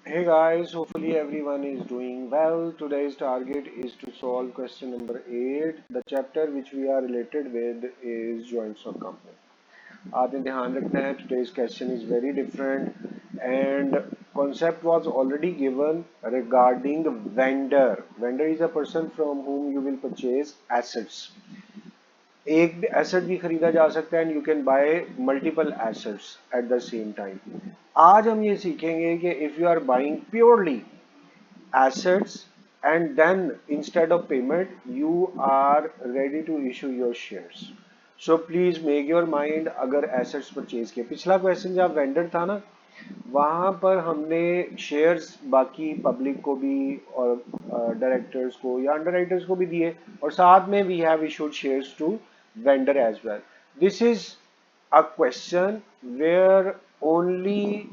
Hey guys, hopefully everyone is doing well. Today's target is to solve question number 8. The chapter which we are related with is joint stock company. आपने ध्यान रखना है today's question is very different and concept was already given regarding vendor. Vendor is a person from whom you will purchase assets. एक asset भी खरीदा जा सकता है and you can buy multiple assets at the same time. आज हम ये सीखेंगे कि if you are buying purely assets and then instead of payment you are ready to issue your shares. So please make your mind. अगर assets purchase के पिछला question जब vendor था ना वहां पर हमने शेयर्स बाकी पब्लिक को भी और डायरेक्टर्स को या अंडरराइटर्स को भी दिए और साथ में we have issued shares to vendor as well. This is a question where only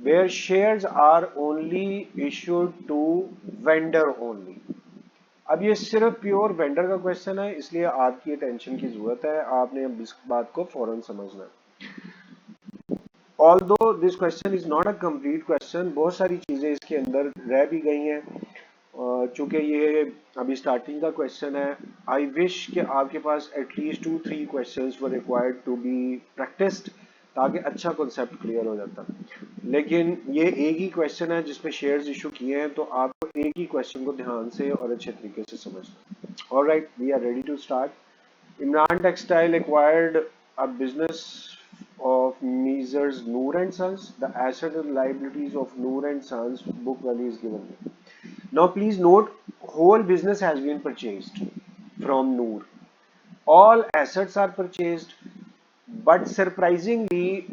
where shares are only issued to vendor only. अब ये सिर्फ प्योर वेंडर का क्वेश्चन है इसलिए आपकी अटेंशन की जरूरत है. आपने अब इस बात को फौरन समझना है. Although this question is not a complete question, बहुत सारी चीजें इसके अंदर रह भी गई हैं. चूंकि ये अभी स्टार्टिंग का क्वेश्चन है, आई विश कि आपके पास at least 2-3 questions were required to be practised ताकि अच्छा कॉन्सेप्ट क्लियर हो जाता. लेकिन ये एक ही क्वेश्चन है जिसमें शेयर्स इशू किए हैं तो आपको एक ही क्वेश्चन को ध्यान से और अच्छे तरीके से समझना. Alright, we are ready to start. Imran Textile acquired a business of Messrs. Noor and Sons. The assets and liabilities of Noor and Sons book value is given here. Now please note, whole business has been purchased from Noor. All assets are purchased, but surprisingly,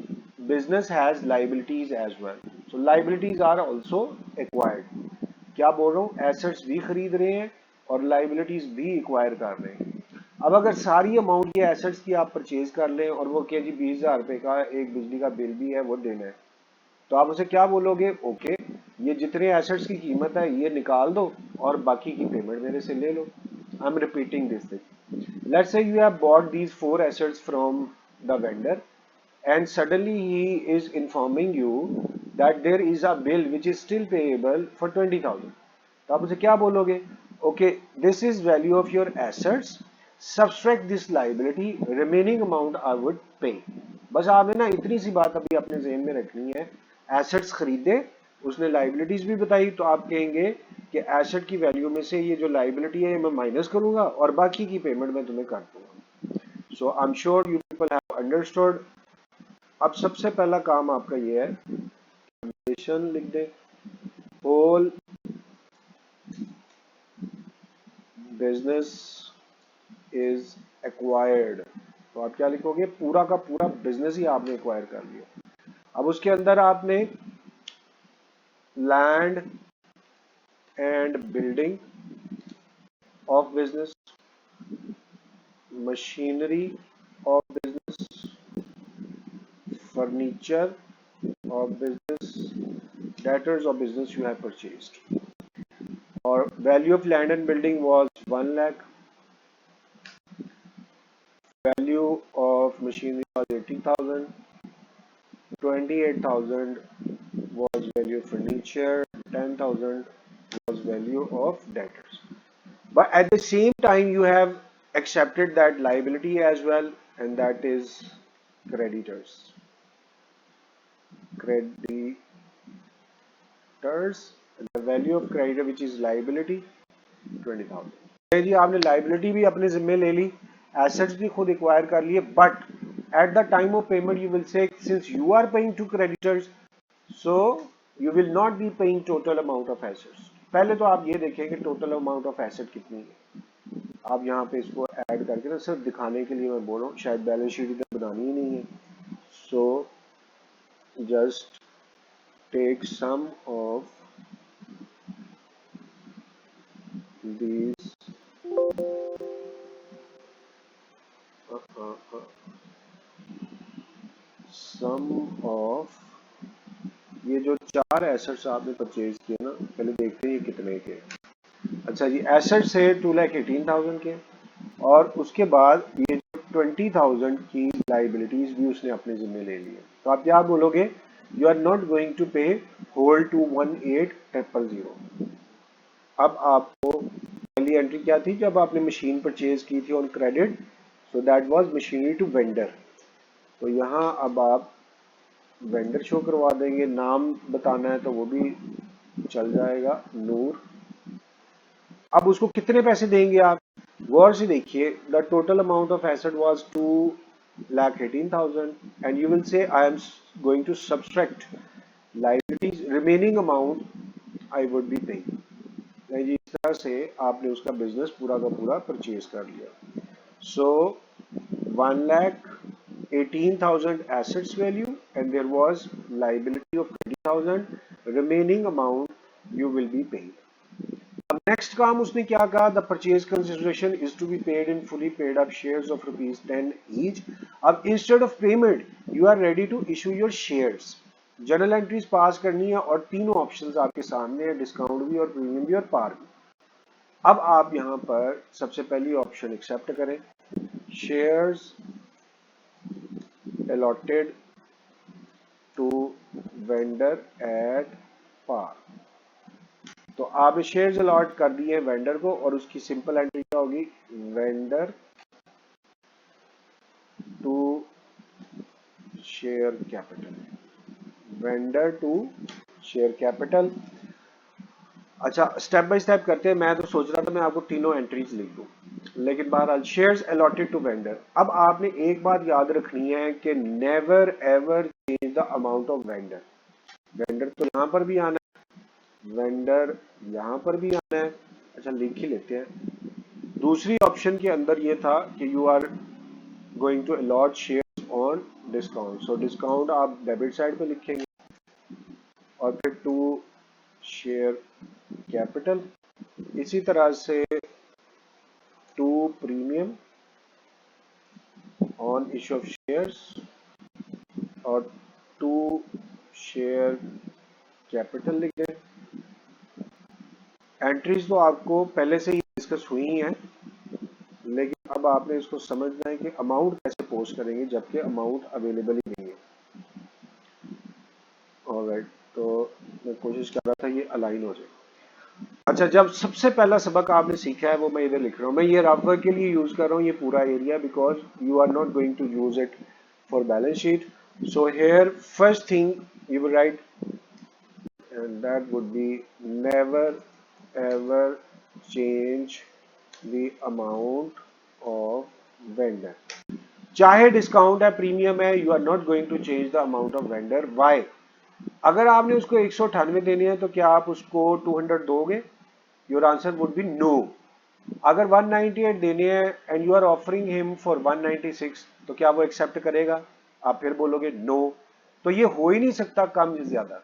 business has liabilities as well. So liabilities are also acquired. क्या बोल रहा हूँ, assets भी खरीद रहे हैं और liabilities भी एक्वायर कर रहे हैं. अब अगर सारी अमाउंट की एसेट्स की आप परचेज कर लें और वो कहे जी 20,000 रुपए का एक बिजली का बिल भी है वो देना है, तो आप उसे क्या बोलोगे? ओके, ये जितने एसेट्स की कीमत है ये निकाल दो और बाकी की पेमेंट मेरे से ले लो. I am repeating this thing. Let's say you have bought these 4 assets from the vendor and suddenly he is informing you that there is a bill which is still payable for 20,000. तो आप उसे क्या बोलोगे? Okay, this is value of your assets, subtract this liability, remaining amount I would pay. बस आपने ना इतनी सी बात अभी अपने ज़हन में रखनी है. एसेट्स खरीदे, उसने लाइबिलिटीज भी बताई, तो आप कहेंगे कि एसेट की वैल्यू में से ये जो लाइबिलिटी है मैं माइनस करूंगा और बाकी की पेमेंट मैं तुम्हें कर दूंगा. So I am sure you people have understood. अब सबसे पहला काम आपका ये है, कंडीशन लिख दे. Whole business is acquired. तो आप क्या लिखोगे? पूरा का पूरा बिजनेस ही आपने एक्वायर कर लिया. अब उसके अंदर आपने land and building of business, machinery of business, furniture of business, debtors of business you have purchased. Or value of land and building was 1 lakh. Value of machinery was 80,000. 28,000 was value of furniture. 10,000 was value of debtors. But at the same time, you have accepted that liability as well, and that is creditors. Creditors. The value of creditor, which is liability, 20,000. जी आपने liability भी अपने जिम्मे ले ली, assets भी खुद acquire कर लिए, but at the time of payment you will say since you are paying to creditors so you will not be paying total amount of assets. पहले तो आप ये देखें कि टोटल अमाउंट ऑफ एसेट कितनी है. आप यहाँ पे इसको ऐड करके ना सिर्फ दिखाने के लिए मैं बोल रहा हूँ, शायद बैलेंस शीट इधर बनानी ही नहीं है. So just take some of these some of ये जो 4 एसेट्स आपने परचेज किए ना, पहले देखते हैं ये कितने के. अच्छा जी, एसेट्स है 2,18,000 के और उसके बाद ये जो 20,000 की लाइबिलिटीज भी उसने अपने जिम्मे ले ली है. तो आप क्या बोलोगे? You are not going to pay whole 218,000। अब आपको पहली एंट्री क्या थी जब आपने मशीन परचेज की थी on credit, so that was machinery to vendor. तो यहाँ अब आप वेंडर शो करवा देंगे, नाम बताना है तो वो भी चल जाएगा, नूर। अब उसको कितने पैसे देंगे आप, गौर से देखिए, the total amount of asset was 2,18,000 and you will say I am going to subtract liabilities, remaining amount I would be paying. जी, इस तरह से आपने उसका बिजनेस पूरा का पूरा परचेज कर लिया। सो 1,18,000 assets value and there was liability of 20,000, remaining amount you will be paying। अब नेक्स्ट काम उसने क्या कहा, the purchase consideration is to be paid in fully paid up shares of ₹10 each. अब instead of payment you are ready to issue your shares. Journal entries pass करनी है और तीनों ऑप्शंस आपके सामने है, डिस्काउंट भी और प्रीमियम भी और पार भी। अब आप यहां पर सबसे पहली ऑप्शन एक्सेप्ट करें, shares allotted to vendor at par. तो आपने शेयर्स अलॉट कर दिए वेंडर को और उसकी सिंपल एंट्री क्या होगी, vendor to share capital, vendor to share capital. अच्छा, स्टेप बाय स्टेप करते हैं। मैं तो सोच रहा था मैं आपको तीनों एंट्रीज लिख दूं, लेकिन बहरहाल शेयर्स अलॉटेड टू वेंडर। अब आपने एक बात याद रखनी है कि never ever change the amount of vendor. Vendor तो यहां पर भी आना है, वेंडर यहां पर भी आना है। अच्छा, लिख ही लेते हैं। दूसरी ऑप्शन के अंदर ये था कि you are going to allot shares on discount, so discount आप डेबिट साइड पे लिखेंगे और फिर टू शेयर कैपिटल, इसी तरह से to premium on issue of shares और टू शेयर कैपिटल लिख दें। एंट्रीज तो आपको पहले से ही डिस्कस हुई हैं, लेकिन अब आपने इसको समझना है कि अमाउंट कैसे पोस्ट करेंगे जबकि अमाउंट अवेलेबल ही नहीं है। ऑलराइट, तो मैं कोशिश कर रहा था ये अलाइन हो जाए। अच्छा, जब सबसे पहला सबक आपने सीखा है वो मैं इधर लिख रहा हूँ। मैं ये रफ वर्क के लिए यूज कर रहा हूँ ये पूरा area, because you are not going to use it for balance sheet. So here first thing you will write and that would be never ever change the amount of vendor। चाहे discount है, premium है, you are not going to change the amount of vendor. Why? अगर आपने उसको 198 देने हैं तो क्या आप उसको 200 दोगे? Your answer would be no. अगर 198 देने हैं and you are offering him for 196, तो क्या वो एक्सेप्ट करेगा? आप फिर बोलोगे नो। तो ये हो ही नहीं सकता कम या ज्यादा।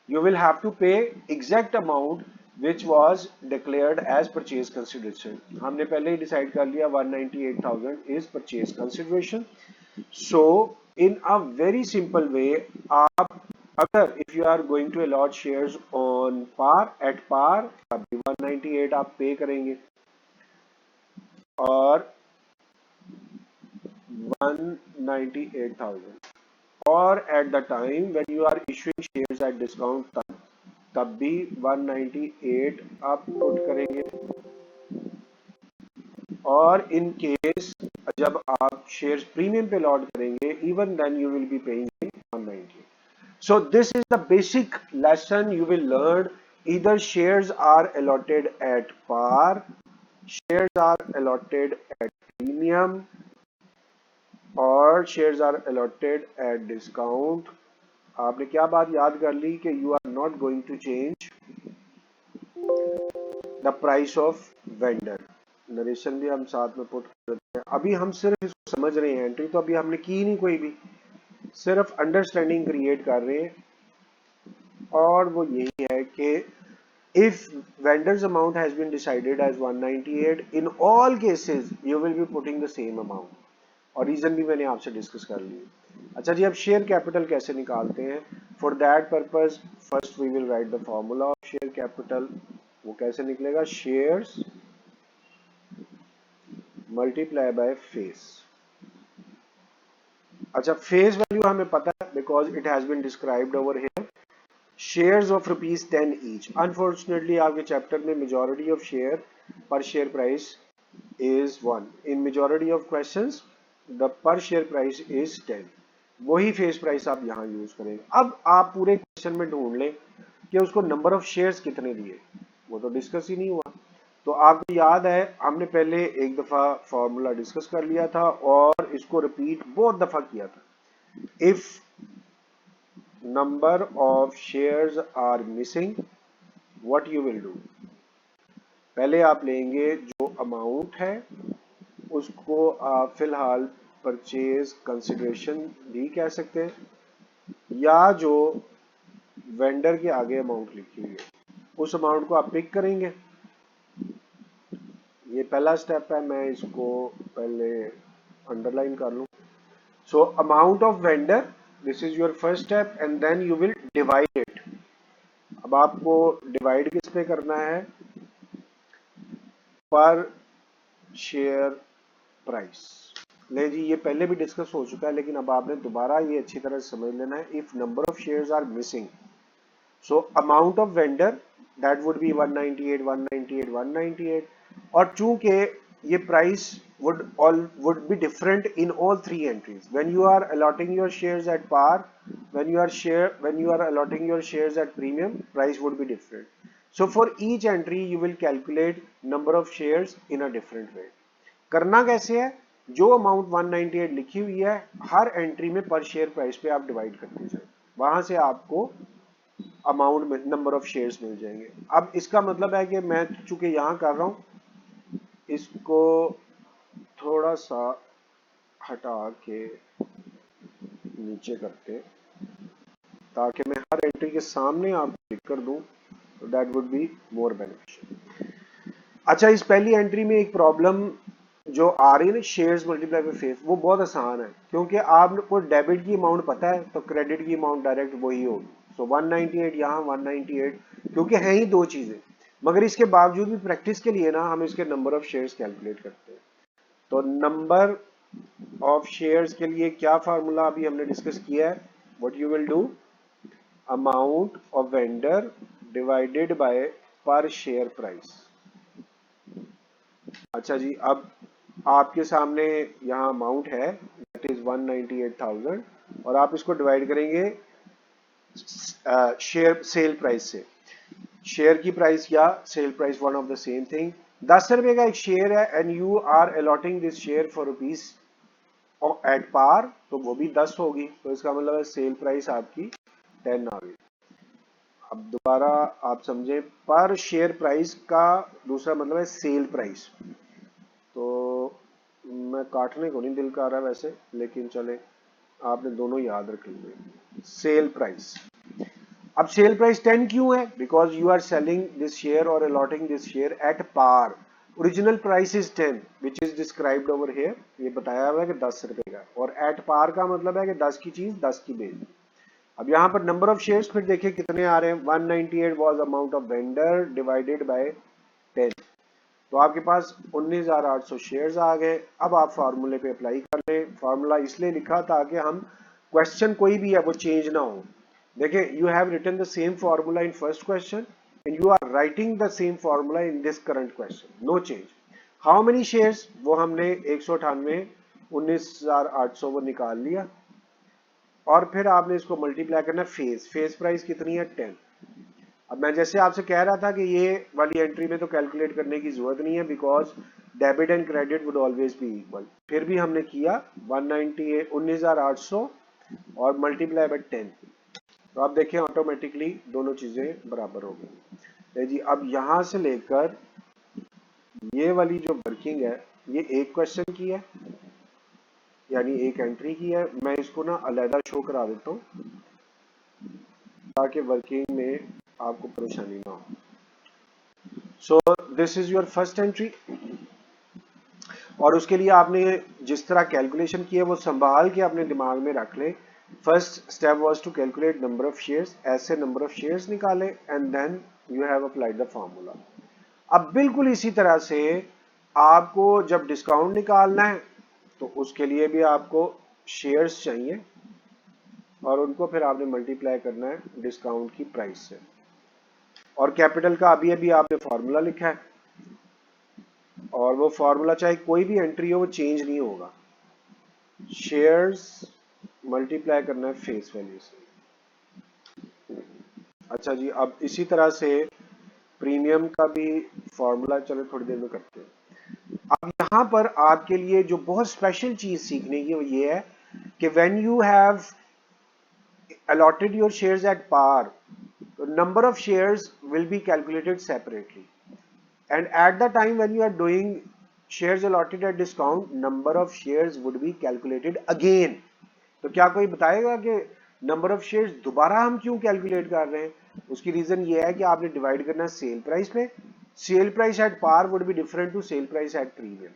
You will have to pay exact amount which was declared as purchase consideration। हमने पहले ही डिसाइड कर लिया 198,000 is purchase consideration। So in a very simple way, आप अगर if you are going to allot shares on par at par, अभी 198 आप पे करेंगे और 198,000, और at the time when you are issuing shares at discount तब भी 198 आप पुट करेंगे, और इन केस जब आप शेयर्स प्रीमियम पे लॉट करेंगे even then you will be paying 198। So this is the basic lesson you will learn. either shares are allotted at par, shares are allotted at premium, or shares are allotted at discount। आपने क्या बात याद कर ली कि you are not going to change the price of vendor. Narration भी हम साथ में पुट करते हैं। अभी हम सिर्फ इसको समझ रहे हैं, एंट्री तो अभी हमने की नहीं कोई भी, सिर्फ अंडरस्टैंडिंग क्रिएट कर रहे हैं। और वो यही है कि if vendors amount has been decided as 198, in all cases you will be putting the same amount, और रीजन भी मैंने आपसे डिस्कस कर ली। अच्छा जी, अब शेयर कैपिटल कैसे निकालते हैं? For that purpose first we will write the formula of share capital. वो कैसे निकलेगा? Shares multiply by face. अच्छा, फेस वैल्यू हमें पता है because it has been described over here. Shares of ₹10 each. Unfortunately आपके चैप्टर में मेजॉरिटी ऑफ शेयर पर share price is 1. In majority of questions the per share price is 10. वही face price आप यहाँ use करेंगे। अब आप पूरे क्वेश्चन में ढूंढ लें कि उसको नंबर ऑफ शेयर्स कितने दिए, वो तो डिस्कस ही नहीं हुआ। तो आपको याद है हमने पहले एक दफा फॉर्मूला डिस्कस कर लिया था और इसको रिपीट बहुत दफा किया था। If number of shares are missing what you will do, पहले आप लेंगे जो अमाउंट है उसको आप फिलहाल परचेज कंसिडरेशन भी कह सकते हैं, या जो वेंडर के आगे अमाउंट लिखी हुई है उस अमाउंट को आप पिक करेंगे। ये पहला स्टेप है, मैं इसको पहले अंडरलाइन कर लूं। So amount of vendor, this is your first step and then you will divide it. अब आपको डिवाइड किस पे करना है, पर शेयर प्राइस। ले जी, ये पहले भी डिस्कस हो चुका है लेकिन अब आपने दोबारा ये अच्छी तरह समझ लेना है। If number of shares are missing, so amount of vendor that would be 198 198 198, और चूंकि ये price would be different in all three entries. When you are allotting your shares at par, when you are allotting your shares at premium, price would be different. So for each entry you will calculate number of shares in a different way. करना कैसे है, जो amount 198 लिखी हुई है हर entry में पर share price पे आप डिवाइड करते जाए, वहां से आपको अमाउंट में नंबर ऑफ शेयर्स मिल जाएंगे। अब इसका मतलब है कि मैं चूंकि यहां कर रहा हूं, इसको थोड़ा सा हटा के नीचे करते ताकि मैं हर एंट्री के सामने आपको लिख कर दूं, तो that would be more beneficial. अच्छा, इस पहली एंट्री में एक प्रॉब्लम जो आ रही है ना, शेयर्स मल्टीप्लाई बाय फेस, वो बहुत आसान है क्योंकि आपको डेबिट की अमाउंट पता है तो क्रेडिट की अमाउंट डायरेक्ट वही होगी। सो 198 यहाँ 198, क्योंकि है ही दो चीजें, मगर इसके बावजूद भी प्रैक्टिस के लिए ना हम इसके नंबर ऑफ शेयर्स कैलकुलेट करते हैं। तो नंबर ऑफ शेयर्स के लिए क्या फार्मूला अभी हमने डिस्कस किया है, what you will do, amount of vendor divided by पर शेयर प्राइस। अच्छा जी, अब आपके सामने यहाँ अमाउंट है दैट इज 198,000 और आप इसको डिवाइड करेंगे शेयर सेल प्राइस से। शेयर की प्राइस या sale price one of the same thing. 10 रुपए का एक शेयर है and you are allotting this share for rupees at par, तो वो भी 10 होगी, तो इसका मतलब है सेल प्राइस आपकी 10 आ गई। अब दोबारा आप समझे, पर शेयर प्राइस का दूसरा मतलब है सेल प्राइस। तो मैं काटने को नहीं दिल कर रहा वैसे, लेकिन चले आपने दोनों याद रख लिए। सेल प्राइस, अब सेल प्राइस 10 क्यों है, because you are selling this share और allotting this share at par. Original price is 10 which is described over here, ये बताया हुआ है कि 10 रुपए का, और एट पार का मतलब है कि 10 की चीज 10 की बेच। अब यहाँ पर नंबर ऑफ शेयर्स फिर देखिए कितने आ रहे हैं, 198 was amount of vendor divided by 10, तो आपके पास 19,800 शेयर्स आ गए। अब आप फार्मूले पे अप्लाई कर लें। फार्मूला इसलिए लिखा ताकि हम क्वेश्चन कोई भी है वो चेंज ना हो। देखिए, you have written the same formula in first question and you are writing the same formula in this current question, no change. How many shares, वो हमने 198 19,800 वो निकाल लिया, और फिर आपने इसको मल्टीप्लाई करना फेस प्राइस कितनी है 10। अब मैं जैसे आपसे कह रहा था कि ये वाली एंट्री में तो कैलकुलेट करने की जरूरत नहीं है because debit and credit would always be equal, फिर भी हमने किया 198 19,800 और मल्टीप्लाई बाय 10, तो आप देखें ऑटोमेटिकली दोनों चीजें बराबर हो गई। जी, अब यहां से लेकर ये वाली जो वर्किंग है ये एक क्वेश्चन की है, यानी एक एंट्री की है। मैं इसको ना अलहदा शो करा देता हूँ ताकि वर्किंग में आपको परेशानी ना हो। सो this is your first entry, और उसके लिए आपने जिस तरह कैलकुलेशन की है वो संभाल के अपने दिमाग में रख ले। First step was to calculate number of shares, ऐसे नंबर ऑफ शेयर्स निकाले and then you have applied the formula. अब बिल्कुल इसी तरह से आपको जब डिस्काउंट निकालना है तो उसके लिए भी आपको शेयर्स चाहिए, और उनको फिर आपने मल्टीप्लाई करना है डिस्काउंट की प्राइस से। और कैपिटल का अभी अभी आपने फॉर्मूला लिखा है, और वो फॉर्मूला चाहे कोई भी एंट्री हो वो चेंज नहीं होगा। शेयर्स मल्टीप्लाई करना है फेस वैल्यू से। अच्छा जी, अब इसी तरह से प्रीमियम का भी फॉर्मूला चलो थोड़ी देर में करते हैं। अब यहाँ पर आपके लिए जो बहुत स्पेशल चीज सीखने की वो ये है कि when you have allotted your shares at par, the number of shares will be calculated separately, and at the time when you are doing shares allotted at discount, number of shares would be calculated again. तो क्या कोई बताएगा कि number of shares दोबारा हम क्यों calculate कर रहे हैं? उसकी रीजन ये है कि आपने डिवाइड करना है सेल प्राइस पे। Sale price at par would be different to sale price at premium.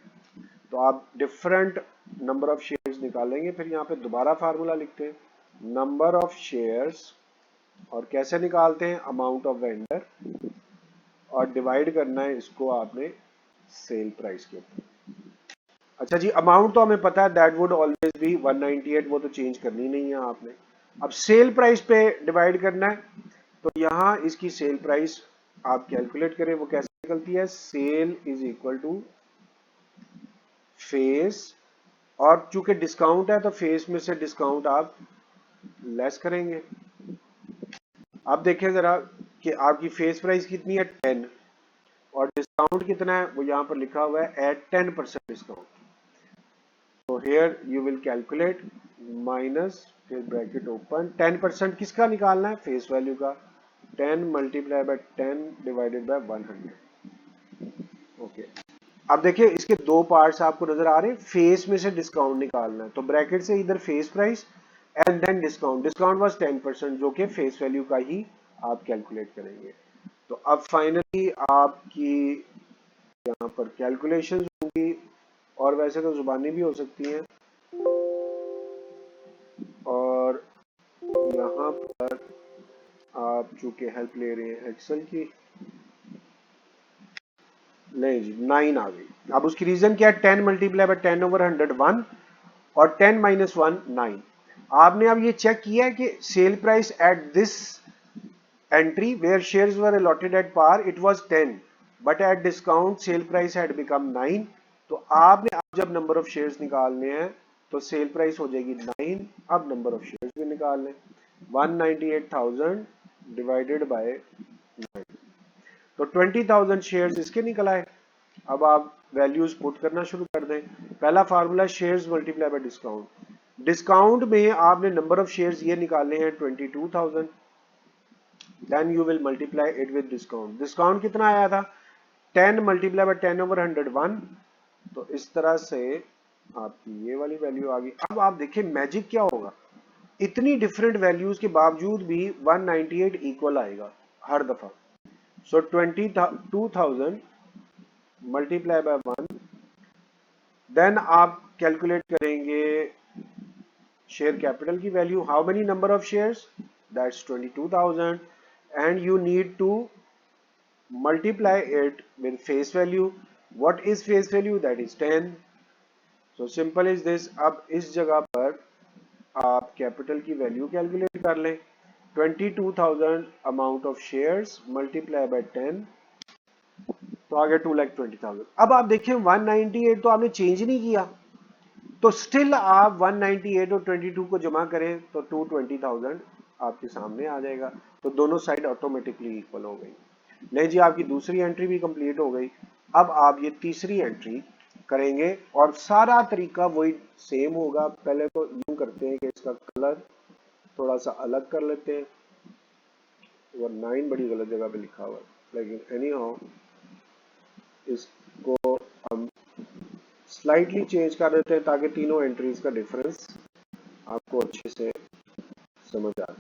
तो आप डिफरेंट नंबर ऑफ शेयर्स निकालेंगे, फिर यहाँ पे दोबारा फार्मूला लिखते हैं नंबर ऑफ शेयर्स, और कैसे निकालते हैं? अमाउंट ऑफ वेंडर, और डिवाइड करना है इसको आपने सेल प्राइस के ऊपर। अच्छा जी, अमाउंट तो हमें पता है दैट वुड ऑलवेज बी 198, वो तो चेंज करनी नहीं है आपने। अब सेल प्राइस पे डिवाइड करना है, तो यहाँ इसकी सेल प्राइस आप कैलकुलेट करें, वो कैसे निकलती है? Sale is equal to face, और चूंकि डिस्काउंट है तो फेस में से डिस्काउंट आप लेस करेंगे। अब देखें जरा कि आपकी फेस प्राइस कितनी है? 10, और डिस्काउंट कितना है? वो यहाँ पर लिखा हुआ है एट 10% डिस्काउंट। तो here you will calculate minus, फिर ब्रैकेट ओपन, 10% किसका निकालना है? फेस वैल्यू का। 10 multiply by 10 divided by 100। Okay, अब देखिए इसके दो पार्ट्स आपको नजर आ रहे हैं। फेस में से डिस्काउंट निकालना है, तो ब्रैकेट से इधर face price and then discount. Discount was 10%, जो कि फेस वैल्यू का ही आप कैलकुलेट करेंगे। तो अब फाइनली आपकी यहाँ पर कैलकुलेशंस होंगी, और वैसे तो जुबानी भी हो सकती हैं, और यहाँ पर आप चूंकि हेल्प ले रहे हैं एक्सेल की, ले जी 9 आ गई। अब उसकी रीजन क्या है? 10 मल्टीप्लाई बाय 10 ओवर 100 1, और 10 माइनस 1 9। आपने अब ये चेक किया है कि sale price at this entry where shares were allotted at par it was 10, but at discount sale price had become 9। तो आपने अब जब नंबर ऑफ शेयर्स निकालने हैं तो सेल प्राइस हो जाएगी 9। अब नंबर ऑफ शेयर्स भी निकाल लें, 198,000 डिवाइडेड बाय 9, तो 20,000 शेयर्स इसके निकल आए। अब आप वैल्यूज पुट करना शुरू कर दें। पहला formula shares multiply by discount. Discount में आपने नंबर ऑफ शेयर्स ये निकालने हैं 22,000, then you will multiply it with discount. Discount कितना आया था? 10 मल्टीप्लाई बाय 10 ओवर 100 1। तो इस तरह से आपकी ये वाली वैल्यू आ गई। अब आप देखिए मैजिक क्या होगा, इतनी डिफरेंट वैल्यूज के बावजूद भी 198 इक्वल आएगा हर दफा। सो 22,000 मल्टीप्लाई बाय 1, देन आप कैलकुलेट करेंगे शेयर कैपिटल की value. How many number of shares? That's 22,000, and you need to multiply it with face value. What is face value? That is 10. So simple is this. अब इस जगह पर आप capital की value calculate कर लें। 22,000 amount of shares multiply by 10, तो आ गया 2,20,000। अब आप देखें 198 तो आपने चेंज नहीं किया, तो स्टिल आप 198 और 22 को जमा करें तो 220,000 आपके सामने आ जाएगा। तो दोनों साइड ऑटोमेटिकली इक्वल हो गई। नहीं जी, आपकी दूसरी एंट्री भी कंप्लीट हो गई। अब आप ये तीसरी एंट्री करेंगे, और सारा तरीका वही सेम होगा। पहले तो यूं करते हैं कि इसका कलर थोड़ा सा अलग कर लेते हैं, और 9 बड़ी गलत जगह पे लिखा हुआ है, लेकिन एनी हाउ इसको हम स्लाइटली चेंज कर देते हैं ताकि तीनों एंट्रीज का डिफरेंस आपको अच्छे से समझ आ जाए।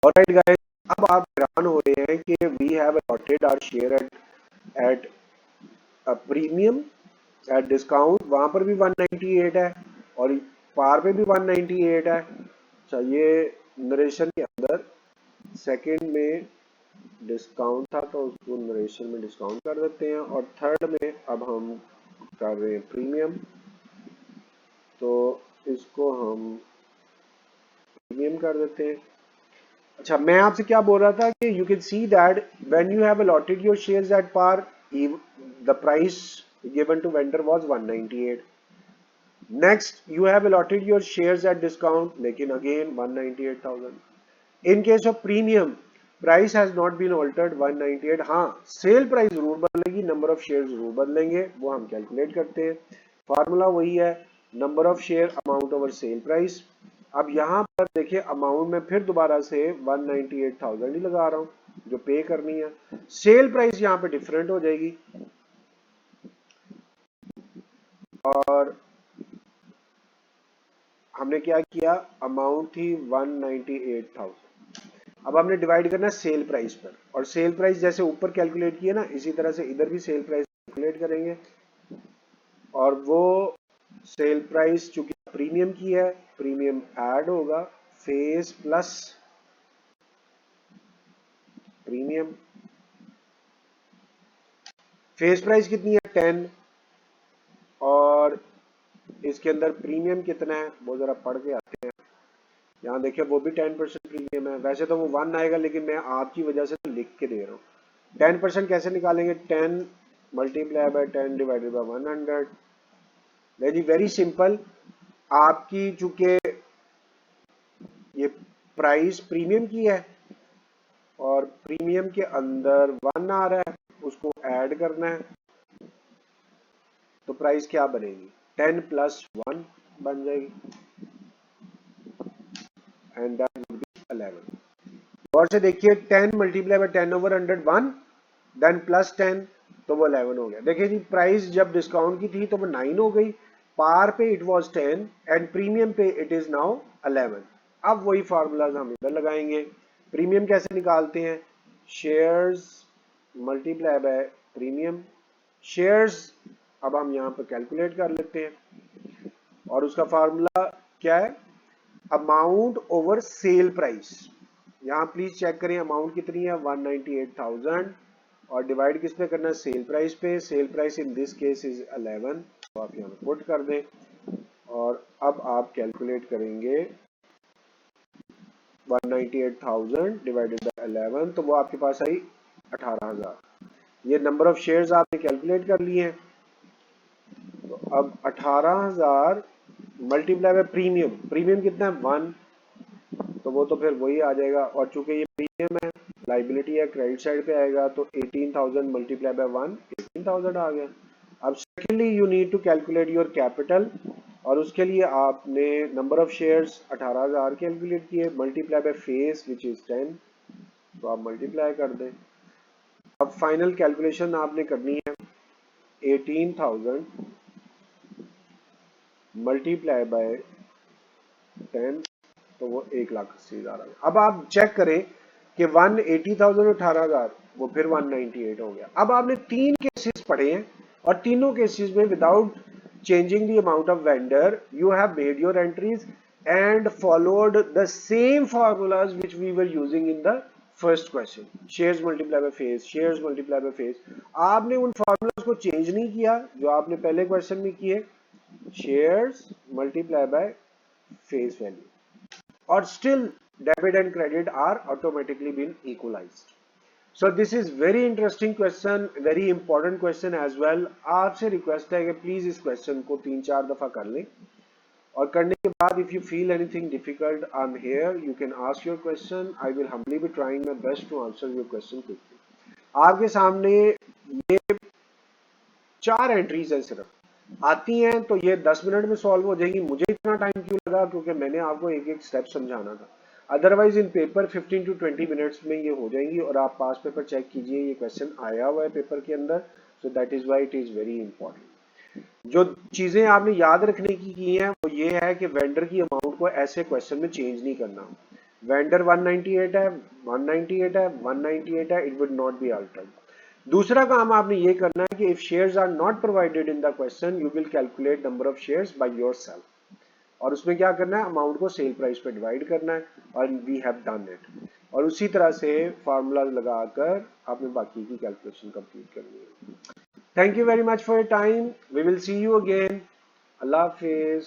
ऑलराइट गाइस, अब आप हैरान हो रहे हैं कि we have allotted our share at a premium, at discount वहां पर भी 198 है, और पार पे भी 198 है। अच्छा, ये नरेशन के अंदर सेकंड में डिस्काउंट था तो उसको नरेशन में डिस्काउंट कर देते हैं, और थर्ड में अब हम कर रहे हैं प्रीमियम, तो इसको हम प्रीमियम कर देते हैं। अच्छा, मैं आपसे क्या बोल रहा था कि you can see that when you have allotted your shares at par, the price given to vendor was 198. Next you have allotted your shares at discount, लेकिन again 198,000. In case of premium, price has not been altered 198. हाँ, sale price जरूर बदलेगी, number of share जरूर बदलेंगे, वो हम calculate करते हैं। फार्मूला वही है, number of share amount over cell price. अब यहां पर देखिए अमाउंट में फिर दोबारा से 198,000 ही लगा रहा हूं जो पे करनी है। सेल प्राइस यहां पे डिफरेंट हो जाएगी और हमने क्या किया, अमाउंट थी 198,000, अब हमने डिवाइड करना है सेल प्राइस पर, और सेल प्राइस जैसे ऊपर कैलकुलेट किया ना, इसी तरह से इधर भी सेल प्राइस कैलकुलेट करेंगे। और वो सेल प्राइस चूंकि प्रीमियम की है, प्रीमियम ऐड होगा face plus premium. Face price कितनी है 10, और इसके अंदर प्रीमियम कितना है वो जरा पढ़ के आते हैं। यहाँ देखिए वो भी 10% प्रीमियम है, वैसे तो वो 1 आएगा लेकिन मैं आपकी वजह से लिख के दे रहा हूँ। 10% कैसे निकालेंगे, 10 multiply by 10 divided by 100। Very very simple, आपकी चूंकि ये प्राइस प्रीमियम की है और प्रीमियम के अंदर 1 आ रहा है, उसको ऐड करना है, तो प्राइस क्या बनेगी, 10 प्लस 1 बन जाएगी, एंड दैट वुड बी 11। और से देखिए 10 multiply by 10 over 100 1, then plus 10, तो वो 11 हो गया। देखिए जी, प्राइस जब डिस्काउंट की थी तो वो 9 हो गई, पार पे इट वाज 10 एंड प्रीमियम पे इट इज नाउ 11। अब वही फार्मूलाज हम इधर लगाएंगे। प्रीमियम कैसे निकालते हैं, shares multiply bye premium. Shares अब हम यहाँ पे कैलकुलेट कर लेते हैं, और उसका फार्मूला क्या है, अमाउंट ओवर सेल प्राइस। यहाँ प्लीज चेक करें अमाउंट कितनी है 198,000, और डिवाइड किस पे करना है, सेल प्राइस पे। Sale price in this case is 11, तो आप यहाँ पे पुट कर दें, और अब आप कैलकुलेट करेंगे 198,000 डिवाइडेड बाय 11, तो वो आपके पास आई 18,000। ये नंबर ऑफ शेयर्स आपने कैलकुलेट कर लिए हैं। तो अब 18,000 मल्टीप्लाई बाय प्रीमियम, प्रीमियम कितना है 1, तो वो तो फिर वही आ जाएगा, और चूंकि ये प्रीमियम है, लाइबिलिटी है, क्रेडिट साइड पे आएगा, तो 18,000 मल्टीप्लाई बाय 1 18,000 आ गया। अब secondly you need to calculate your capital, और उसके लिए आपने नंबर ऑफ शेयर्स 18,000 कैलकुलेट किए, multiply by face which is 10, तो आप मल्टीप्लाई कर दें। अब फाइनल कैलकुलेशन आपने करनी है 18,000 मल्टीप्लाई बाय 10, तो वो 1,80,000 आ गया। अब आप चेक करें कि 180,000 और 18,000 वो फिर 198 हो गया। अब आपने 3 केसेस पढ़े हैं, और तीनों केसेस में without changing the amount of vendor you have made your entries and followed the same formulas which we were using in the first question, shares multiply by face, shares multiply by face। आपने उन formulas को change नहीं किया जो आपने पहले question में किए, shares multiply by face value, or still debit and credit are automatically been equalized. So this is very interesting question, very important question as well। आपसे रिक्वेस्ट है कि प्लीज इस क्वेश्चन को 3-4 दफा कर लें, और करने के बाद if you feel anything difficult I am here, you can ask your question, I will humbly be trying my best to answer your question quickly. आपके सामने ये 4 एंट्रीज है, सिर्फ आती हैं तो ये 10 मिनट में सॉल्व हो जाएगी। मुझे इतना टाइम क्यों लगा, क्योंकि मैंने आपको एक एक स्टेप समझाना था, otherwise in paper 15 to 20 minutes में ये हो जाएंगी। और आप पास पेपर चेक कीजिए, ये क्वेश्चन आया हुआ है पेपर के अंदर, so that is why it is very important. जो चीजें आपने याद रखने की हैं वो ये है कि वेंडर की अमाउंट को ऐसे क्वेश्चन में चेंज नहीं करना। वेंडर 198 है, 198 है, 198 है, it would not be altered. दूसरा काम आपने ये करना है कि if shares are not provided in the question, you will calculate number of shares by yourself, और उसमें क्या करना है, अमाउंट को सेल प्राइस पे डिवाइड करना है, और वी हैव डन इट। और उसी तरह से फार्मूला लगाकर आपने बाकी की कैलकुलेशन कंप्लीट करनी है। Thank you very much for your time, we will see you again. अल्लाह हाफिज।